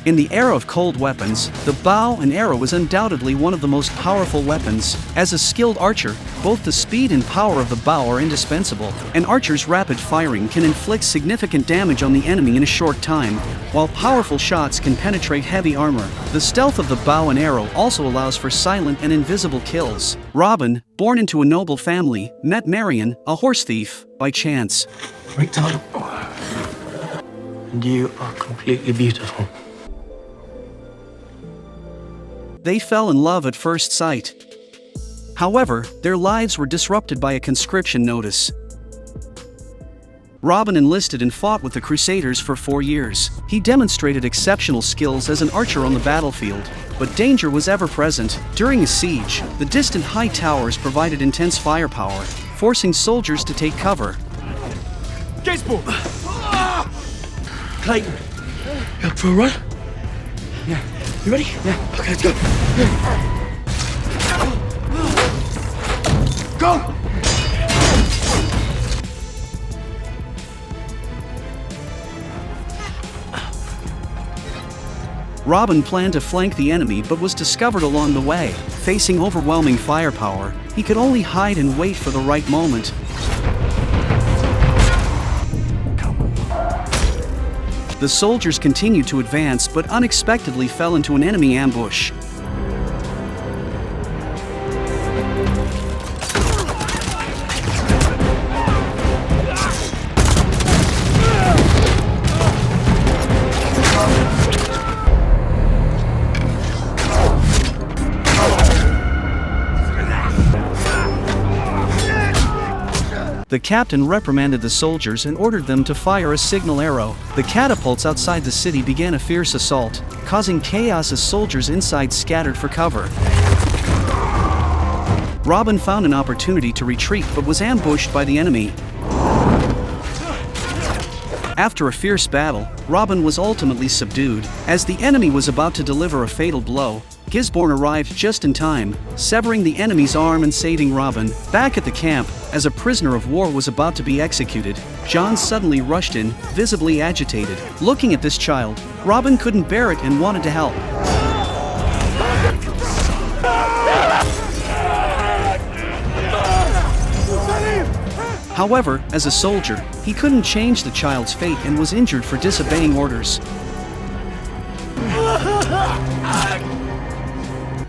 In the era of cold weapons, the bow and arrow is undoubtedly one of the most powerful weapons. As a skilled archer, both the speed and power of the bow are indispensable. An archer's rapid firing can inflict significant damage on the enemy in a short time, while powerful shots can penetrate heavy armor. The stealth of the bow and arrow also allows for silent and invisible kills. Robin, born into a noble family, met Marion, a horse thief, by chance. Right down. And you are completely beautiful. They fell in love at first sight. However, their lives were disrupted by a conscription notice. Robin enlisted and fought with the Crusaders for 4 years. He demonstrated exceptional skills as an archer on the battlefield, but danger was ever present. During a siege, the distant high towers provided intense firepower, forcing soldiers to take cover. Gatsball! Clayton, you up for a run? Yeah. You ready? Yeah. Okay, let's go. Go! Robin planned to flank the enemy but was discovered along the way. Facing overwhelming firepower, he could only hide and wait for the right moment. The soldiers continued to advance but unexpectedly fell into an enemy ambush. The captain reprimanded the soldiers and ordered them to fire a signal arrow. The catapults outside the city began a fierce assault, causing chaos as soldiers inside scattered for cover. Robin found an opportunity to retreat but was ambushed by the enemy. After a fierce battle, Robin was ultimately subdued. As the enemy was about to deliver a fatal blow, Gisborne arrived just in time, severing the enemy's arm and saving Robin. Back at the camp, as a prisoner of war was about to be executed, John suddenly rushed in, visibly agitated. Looking at this child, Robin couldn't bear it and wanted to help. However, as a soldier, he couldn't change the child's fate and was injured for disobeying orders.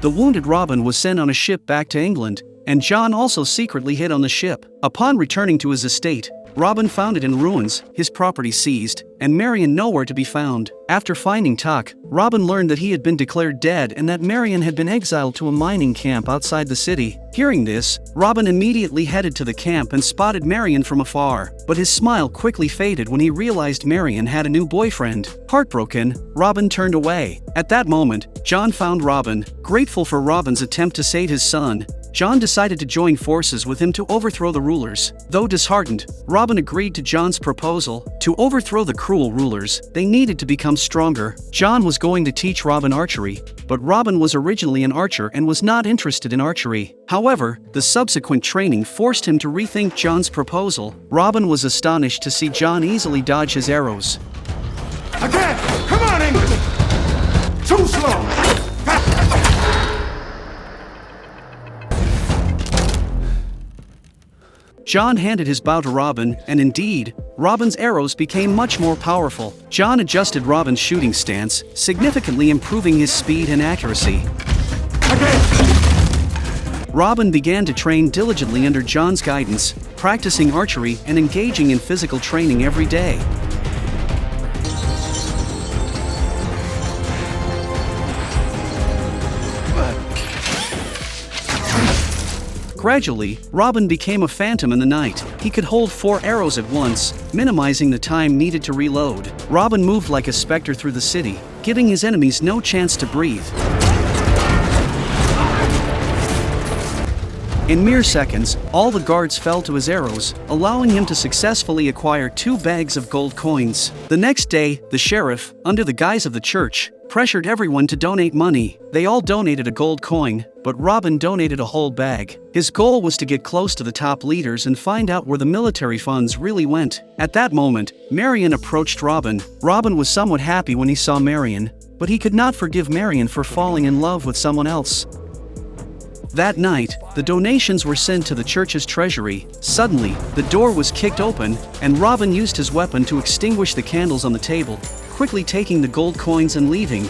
The wounded Robin was sent on a ship back to England, and John also secretly hid on the ship. Upon returning to his estate, Robin found it in ruins, his property seized, and Marion nowhere to be found. After finding Tuck, Robin learned that he had been declared dead and that Marion had been exiled to a mining camp outside the city. Hearing this, Robin immediately headed to the camp and spotted Marion from afar, but his smile quickly faded when he realized Marion had a new boyfriend. Heartbroken, Robin turned away. At that moment, John found Robin. Grateful for Robin's attempt to save his son, John decided to join forces with him to overthrow the rulers. Though disheartened, Robin agreed to John's proposal. To overthrow the cruel rulers, they needed to become stronger. John was going to teach Robin archery, but Robin was originally an archer and was not interested in archery. However, the subsequent training forced him to rethink John's proposal. Robin was astonished to see John easily dodge his arrows. Again! Come on, England! Too slow! John handed his bow to Robin, and indeed, Robin's arrows became much more powerful. John adjusted Robin's shooting stance, significantly improving his speed and accuracy. Robin began to train diligently under John's guidance, practicing archery and engaging in physical training every day. Gradually, Robin became a phantom in the night. He could hold 4 arrows at once, minimizing the time needed to reload. Robin moved like a specter through the city, giving his enemies no chance to breathe. In mere seconds, all the guards fell to his arrows, allowing him to successfully acquire 2 bags of gold coins. The next day, the sheriff, under the guise of the church, pressured everyone to donate money. They all donated a gold coin, but Robin donated a whole bag. His goal was to get close to the top leaders and find out where the military funds really went. At that moment, Marion approached Robin. Robin was somewhat happy when he saw Marion, but he could not forgive Marion for falling in love with someone else. That night, the donations were sent to the church's treasury. Suddenly, the door was kicked open, and Robin used his weapon to extinguish the candles on the table, quickly taking the gold coins and leaving.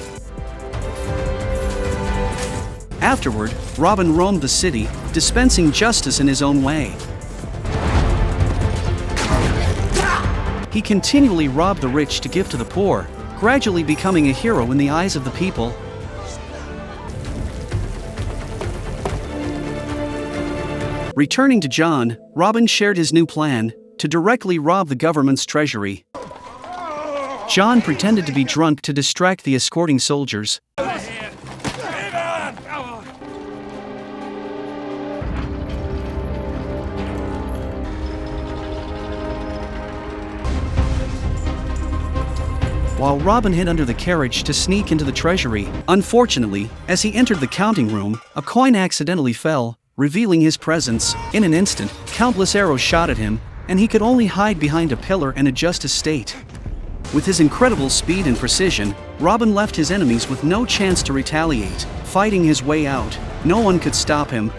Afterward, Robin roamed the city, dispensing justice in his own way. He continually robbed the rich to give to the poor, gradually becoming a hero in the eyes of the people. Returning to John, Robin shared his new plan to directly rob the government's treasury. John pretended to be drunk to distract the escorting soldiers. While Robin hid under the carriage to sneak into the treasury. Unfortunately, as he entered the counting room, a coin accidentally fell, revealing his presence. In an instant, countless arrows shot at him, and he could only hide behind a pillar and adjust his state. With his incredible speed and precision, Robin left his enemies with no chance to retaliate. Fighting his way out, no one could stop him.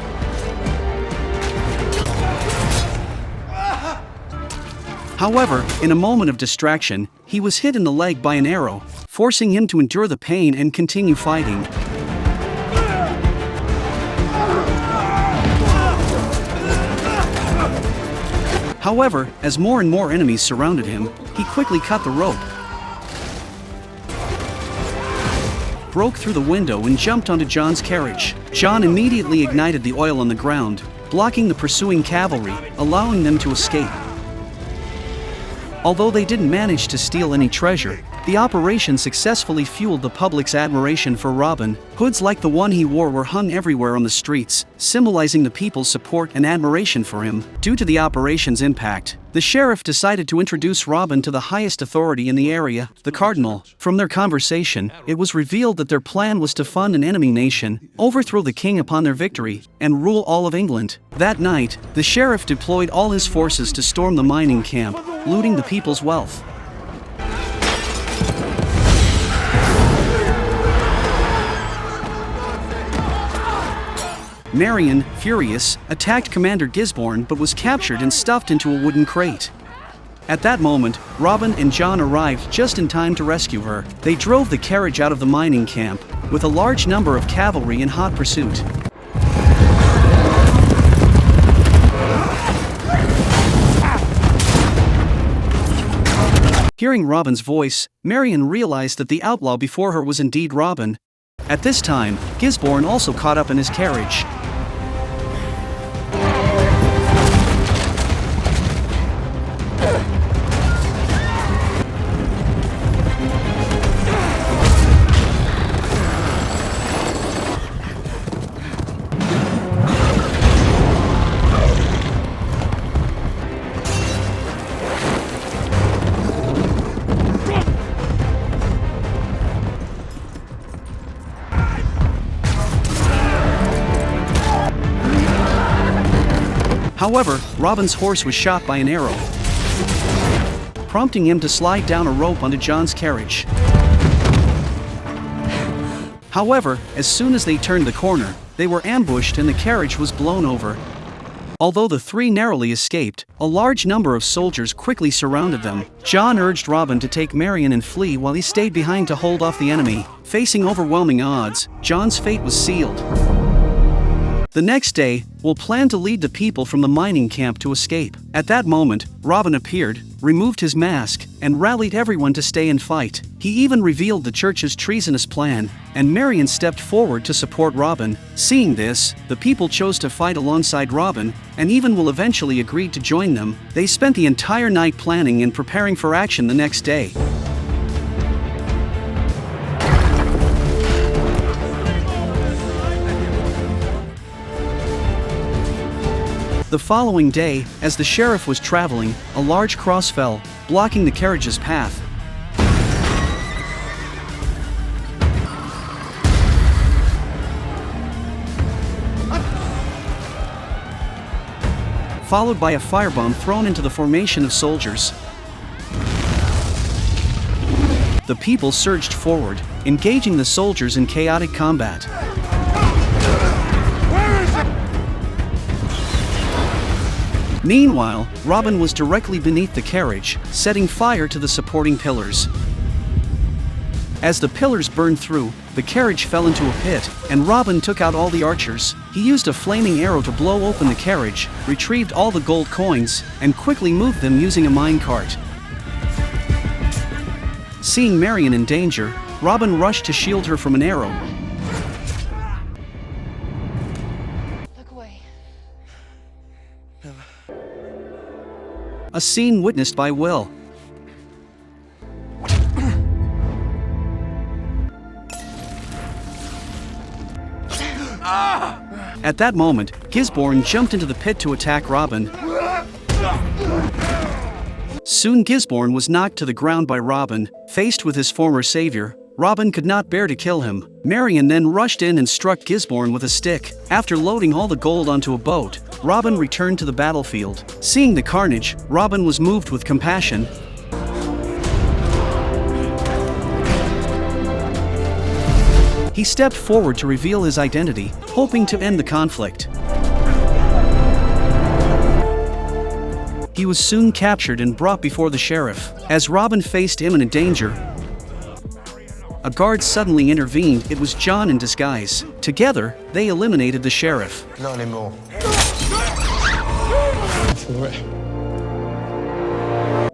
However, in a moment of distraction, he was hit in the leg by an arrow, forcing him to endure the pain and continue fighting. However, as more and more enemies surrounded him, he quickly cut the rope, broke through the window and jumped onto John's carriage. John immediately ignited the oil on the ground, blocking the pursuing cavalry, allowing them to escape. Although they didn't manage to steal any treasure, the operation successfully fueled the public's admiration for Robin. Hoods like the one he wore were hung everywhere on the streets, symbolizing the people's support and admiration for him. Due to the operation's impact, the sheriff decided to introduce Robin to the highest authority in the area, the cardinal. From their conversation, it was revealed that their plan was to fund an enemy nation, overthrow the king upon their victory, and rule all of England. That night, the sheriff deployed all his forces to storm the mining camp, looting the people's wealth. Marion, furious, attacked Commander Gisborne but was captured and stuffed into a wooden crate. At that moment, Robin and John arrived just in time to rescue her. They drove the carriage out of the mining camp, with a large number of cavalry in hot pursuit. Hearing Robin's voice, Marion realized that the outlaw before her was indeed Robin. At this time, Gisborne also caught up in his carriage. However, Robin's horse was shot by an arrow, prompting him to slide down a rope onto John's carriage. However, as soon as they turned the corner, they were ambushed and the carriage was blown over. Although the three narrowly escaped, a large number of soldiers quickly surrounded them. John urged Robin to take Marion and flee while he stayed behind to hold off the enemy. Facing overwhelming odds, John's fate was sealed. The next day, Will planned to lead the people from the mining camp to escape. At that moment, Robin appeared, removed his mask, and rallied everyone to stay and fight. He even revealed the church's treasonous plan, and Marion stepped forward to support Robin. Seeing this, the people chose to fight alongside Robin, and even Will eventually agreed to join them. They spent the entire night planning and preparing for action the next day. The following day, as the sheriff was traveling, a large cross fell, blocking the carriage's path. Followed by a firebomb thrown into the formation of soldiers. the people surged forward, engaging the soldiers in chaotic combat. Meanwhile, Robin was directly beneath the carriage, setting fire to the supporting pillars. As the pillars burned through, the carriage fell into a pit, and Robin took out all the archers. He used a flaming arrow to blow open the carriage, retrieved all the gold coins, and quickly moved them using a minecart. Seeing Marion in danger, Robin rushed to shield her from an arrow. Look away. A scene witnessed by Will. At that moment, Gisborne jumped into the pit to attack Robin. Soon Gisborne was knocked to the ground by Robin. Faced with his former savior, Robin could not bear to kill him. Marion then rushed in and struck Gisborne with a stick. After loading all the gold onto a boat, Robin returned to the battlefield. Seeing the carnage, Robin was moved with compassion. He stepped forward to reveal his identity, hoping to end the conflict. He was soon captured and brought before the sheriff. As Robin faced imminent danger, a guard suddenly intervened. It was John in disguise. Together, they eliminated the sheriff. Not anymore.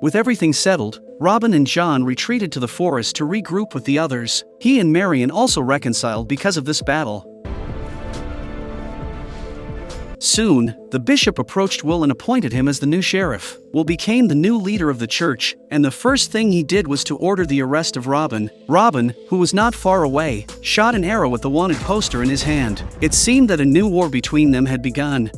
With everything settled, Robin and John retreated to the forest to regroup with the others. He and Marion also reconciled because of this battle. Soon, the bishop approached Will and appointed him as the new sheriff. Will became the new leader of the church, and the first thing he did was to order the arrest of Robin. Robin, who was not far away, shot an arrow at the wanted poster in his hand. It seemed that a new war between them had begun.